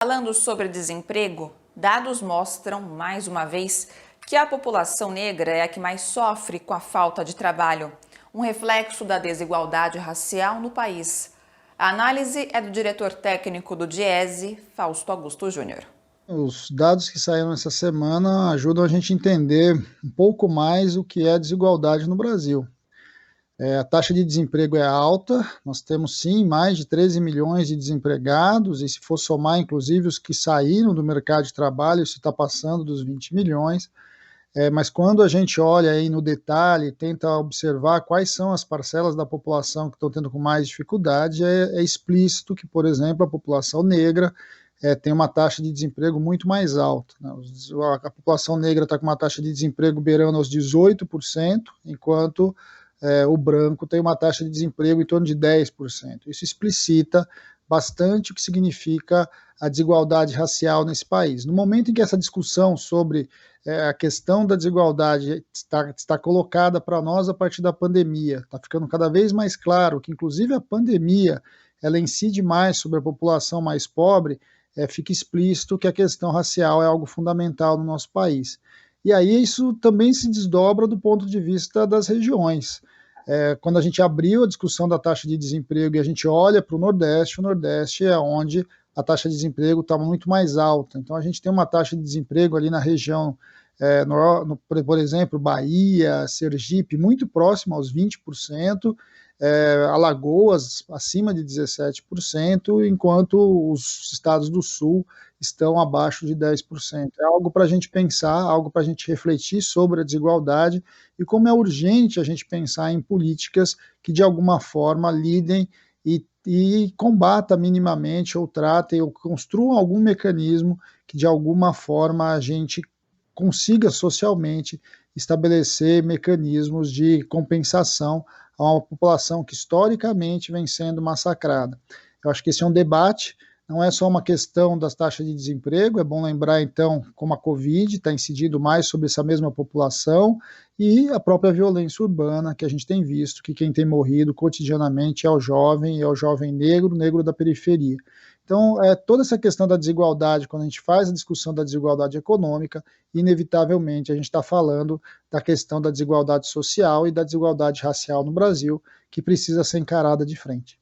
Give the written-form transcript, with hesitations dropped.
Falando sobre desemprego, dados mostram, mais uma vez, que a população negra é a que mais sofre com a falta de trabalho, um reflexo da desigualdade racial no país. A análise é do diretor técnico do DIESE, Fausto Augusto Júnior. Os dados que saíram essa semana ajudam a gente a entender um pouco mais o que é desigualdade no Brasil. A taxa de desemprego é alta, nós temos sim mais de 13 milhões de desempregados, e se for somar inclusive os que saíram do mercado de trabalho, isso está passando dos 20 milhões. Mas quando a gente olha aí no detalhe, tenta observar quais são as parcelas da população que estão tendo com mais dificuldade, é explícito que, por exemplo, a população negra tem uma taxa de desemprego muito mais alta, né? A população negra está com uma taxa de desemprego beirando aos 18%, enquanto o branco tem uma taxa de desemprego em torno de 10%. Isso explicita bastante o que significa a desigualdade racial nesse país. No momento em que essa discussão sobre a questão da desigualdade está colocada para nós a partir da pandemia, está ficando cada vez mais claro que, inclusive, a pandemia ela incide mais sobre a população mais pobre, fica explícito que a questão racial é algo fundamental no nosso país. E aí isso também se desdobra do ponto de vista das regiões. Quando a gente abriu a discussão da taxa de desemprego e a gente olha para o Nordeste é onde a taxa de desemprego está muito mais alta. Então a gente tem uma taxa de desemprego ali na região, por exemplo, Bahia, Sergipe, muito próximo aos 20%, Alagoas acima de 17%, enquanto os estados do Sul estão abaixo de 10%. É algo para a gente pensar, algo para a gente refletir sobre a desigualdade e como é urgente a gente pensar em políticas que de alguma forma lidem e combata minimamente ou tratem ou construam algum mecanismo que de alguma forma a gente consiga socialmente estabelecer mecanismos de compensação a uma população que historicamente vem sendo massacrada. Eu acho que esse é um debate, não é só uma questão das taxas de desemprego, é bom lembrar então como a Covid está incidindo mais sobre essa mesma população e a própria violência urbana que a gente tem visto, que quem tem morrido cotidianamente é o jovem negro, negro da periferia. Então, toda essa questão da desigualdade, quando a gente faz a discussão da desigualdade econômica, inevitavelmente a gente está falando da questão da desigualdade social e da desigualdade racial no Brasil, que precisa ser encarada de frente.